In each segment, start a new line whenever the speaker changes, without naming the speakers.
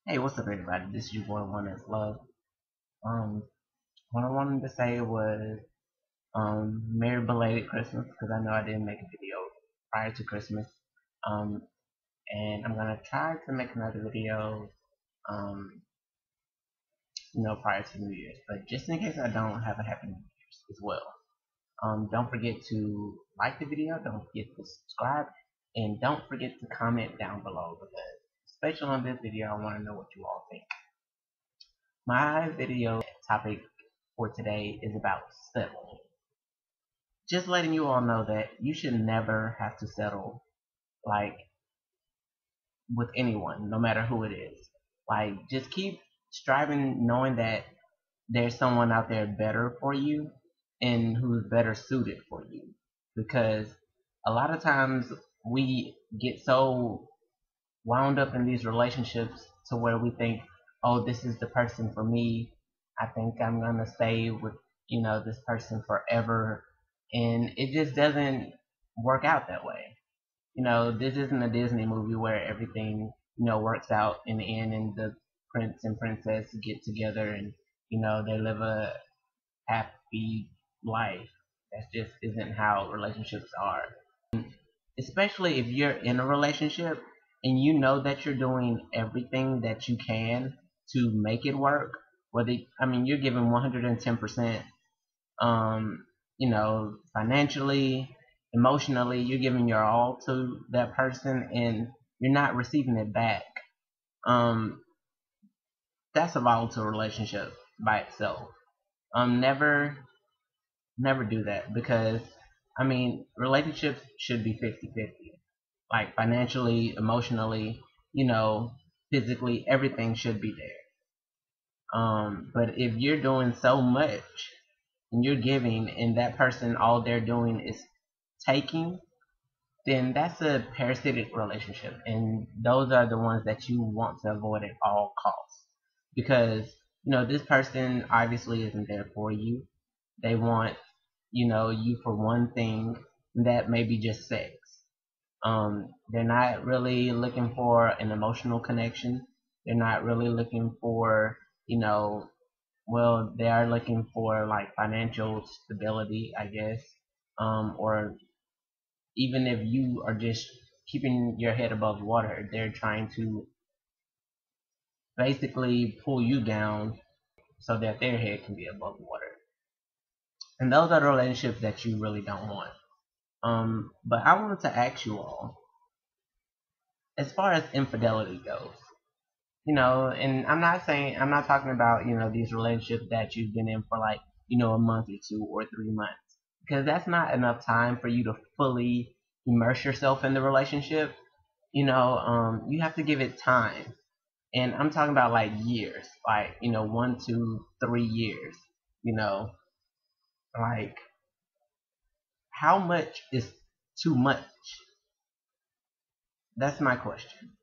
Hey, what's up, everybody? This is your boy One That's Love. Um, what I wanted to say was Merry belated Christmas because I know I didn't make a video prior to Christmas. Um, and I'm gonna try to make another video um, prior to New Year's. But just in case I don't, have a happy New Year's as well. Don't forget to like the video. Don't forget to subscribe, and don't forget to comment down below because, especially on this video, I want to know what you all think. My video topic for today is about settling. Just letting you all know that you should never have to settle, like, with anyone, no matter who it is. Like, just keep striving, knowing that there's someone out there better for you and who's better suited for you. Because a lot of times we get so wound up in these relationships to where we think, oh, this is the person for me. I think I'm gonna stay with, this person forever. And it just doesn't work out that way. This isn't a Disney movie where everything, works out in the end and the prince and princess get together and, they live a happy life. That just isn't how relationships are, especially if you're in a relationship and you know that you're doing everything that you can to make it work. Whether you're giving 110%, financially, emotionally, you're giving your all to that person, and you're not receiving it back. Um, that's a volatile relationship by itself. Never, never do that because relationships should be 50-50. Like financially, emotionally, you know, physically, everything should be there. But if you're doing so much and you're giving and that person all they're doing is taking, then that's a parasitic relationship, and those are the ones that you want to avoid at all costs. Because this person obviously isn't there for you. They want you for one thing, that may be just sex. They're not really looking for an emotional connection. They're not really looking for, well, they are looking for like financial stability, I guess. Or even if you are just keeping your head above water, they're trying to basically pull you down so that their head can be above water. And those are the relationships that you really don't want. But I wanted to ask you all, as far as infidelity goes, and I'm not talking about, these relationships that you've been in for like, a month or 2 or 3 months, because that's not enough time for you to fully immerse yourself in the relationship. You have to give it time. And I'm talking about like years, like, 1, 2, 3 years, you know, like how much is too much? That's my question.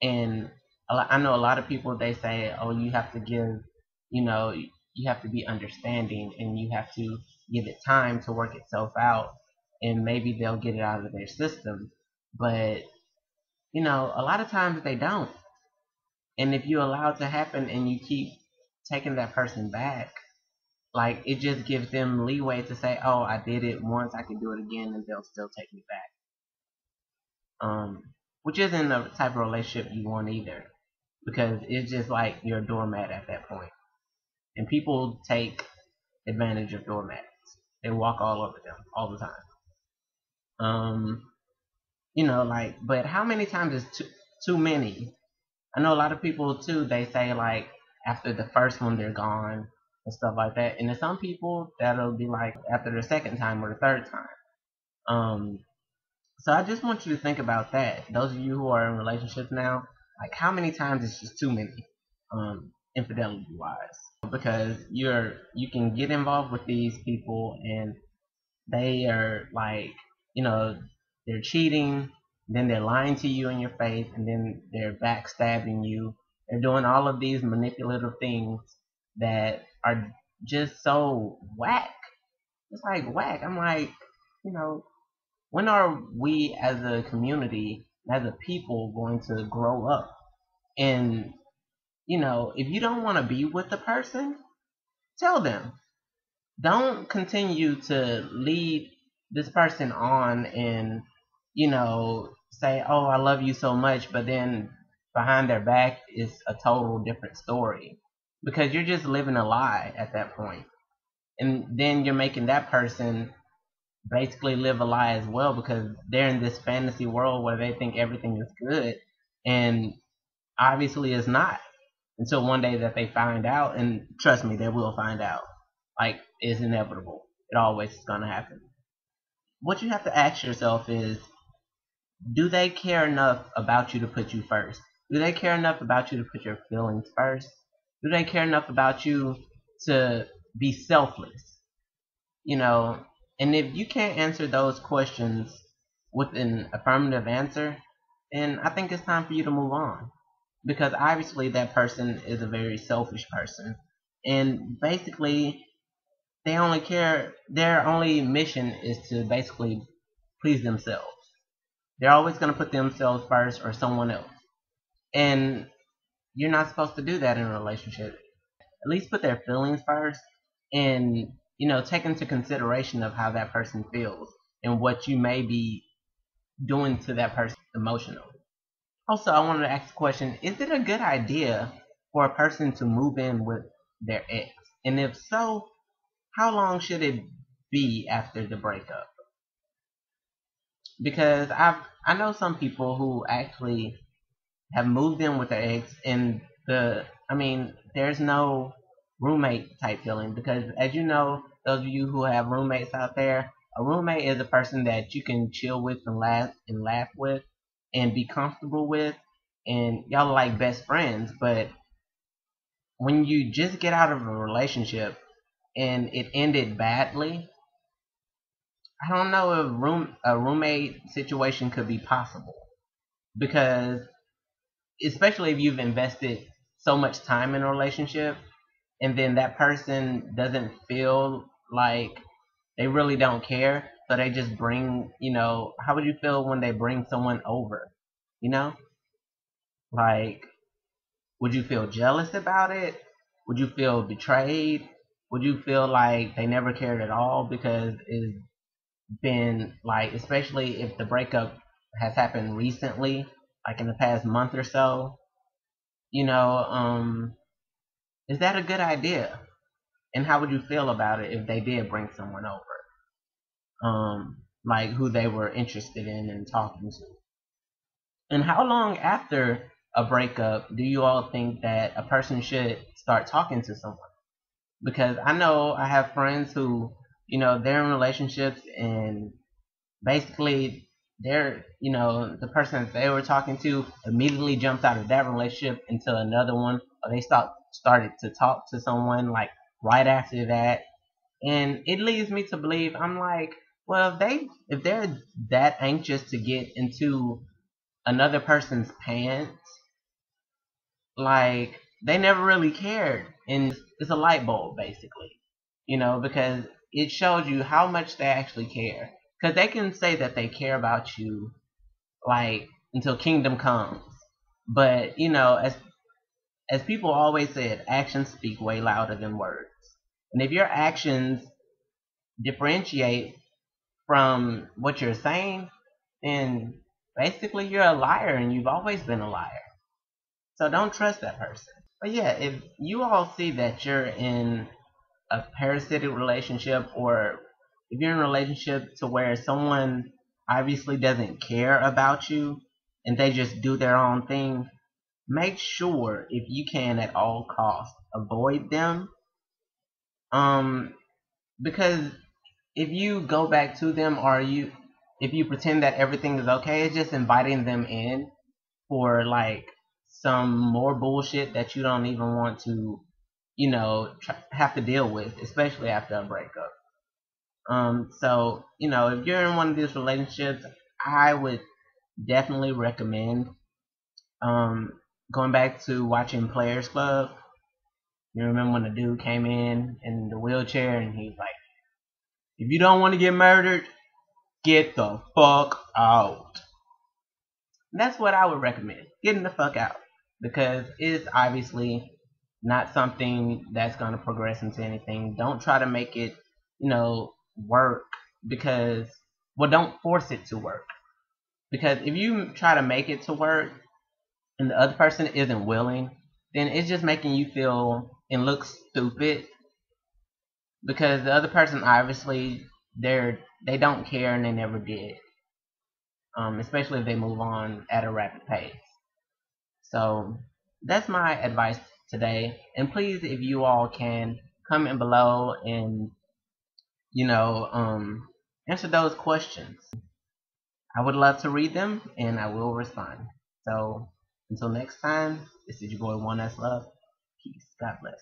And I know a lot of people, they say, oh, you have to give, you know, you have to be understanding and you have to give it time to work itself out, and maybe they'll get it out of their system. But, a lot of times they don't. And if you allow it to happen and you keep taking that person back, like it just gives them leeway to say, oh, I did it once, I can do it again, and they'll still take me back. Which isn't the type of relationship you want either, because it's just like you're a doormat at that point. And people take advantage of doormats. They walk all over them all the time. But how many times is too many? I know a lot of people too, they say like after the first one they're gone and stuff like that. And to some people that'll be like after the second time or the third time. Um, so I just want you to think about that. Those of you who are in relationships now, like how many times is just too many, infidelity wise? Because you can get involved with these people and they are like, you know, they're cheating, then they're lying to you in your face, and then they're backstabbing you. They're doing all of these manipulative things that are just so whack. It's like whack. I'm like, you know, when are we as a community, as a people, going to grow up and if you don't want to be with the person, tell them. Don't continue to lead this person on and, say, oh, I love you so much, but then behind their back is a total different story. Because you're just living a lie at that point. And then you're making that person basically live a lie as well, because they're in this fantasy world where they think everything is good. And obviously it's not, until one day that they find out. And trust me, they will find out. Like, it's inevitable. It always is going to happen. What you have to ask yourself is, do they care enough about you to put you first? Do they care enough about you to put your feelings first? Do they care enough about you to be selfless? And if you can't answer those questions with an affirmative answer, then I think it's time for you to move on. Because obviously that person is a very selfish person. And basically, their only mission is to basically please themselves. They're always going to put themselves first or someone else. And you're not supposed to do that in a relationship. At least put their feelings first, and take into consideration of how that person feels and what you may be doing to that person emotionally. Also, I wanted to ask the question, is it a good idea for a person to move in with their ex? And if so, how long should it be after the breakup? Because I know some people who actually have moved in with their ex, and there's no roommate type feeling, because as you know, those of you who have roommates out there, a roommate is a person that you can chill with and laugh with and be comfortable with, and y'all are like best friends. But when you just get out of a relationship and it ended badly, I don't know if a roommate situation could be possible, because especially if you've invested so much time in a relationship and then that person doesn't feel like they really don't care, so they just bring, how would you feel when they bring someone over? You know? Like, would you feel jealous about it? Would you feel betrayed? Would you feel like they never cared at all? Because it's been like, especially if the breakup has happened recently, like in the past month or so, is that a good idea? And how would you feel about it if they did bring someone over? Like who they were interested in and talking to? And how long after a breakup do you all think that a person should start talking to someone? Because I know I have friends who, they're in relationships, and basically the person that they were talking to immediately jumps out of that relationship into another one, or they started to talk to someone like right after that. And it leads me to believe, I'm like, well, if they're that anxious to get into another person's pants, like, they never really cared. And it's a light bulb, basically, because it shows you how much they actually care. Because they can say that they care about you, like, until kingdom comes. But, as people always said, actions speak way louder than words. And if your actions differentiate from what you're saying, then basically you're a liar, and you've always been a liar. So don't trust that person. But yeah, if you all see that you're in a parasitic relationship, or if you're in a relationship to where someone obviously doesn't care about you and they just do their own thing, make sure, if you can at all costs, avoid them. Because if you go back to them, or if you pretend that everything is okay, it's just inviting them in for like some more bullshit that you don't even want to, have to deal with, especially after a breakup. So, if you're in one of these relationships, I would definitely recommend going back to watching Players Club. You remember when the dude came in the wheelchair, and he's like, if you don't want to get murdered, get the fuck out. That's what I would recommend. Getting the fuck out. because it's obviously not something that's going to progress into anything. Don't try to make it, work because, well, don't force it to work. Because if you try to make it to work and the other person isn't willing, then it's just making you feel and look stupid because the other person obviously they don't care and they never did. Especially if they move on at a rapid pace. So that's my advice today. And please, if you all can comment below and you know answer those questions. I would love to read them and I will respond. So until next time, this is your boy One S Love. Peace. God bless.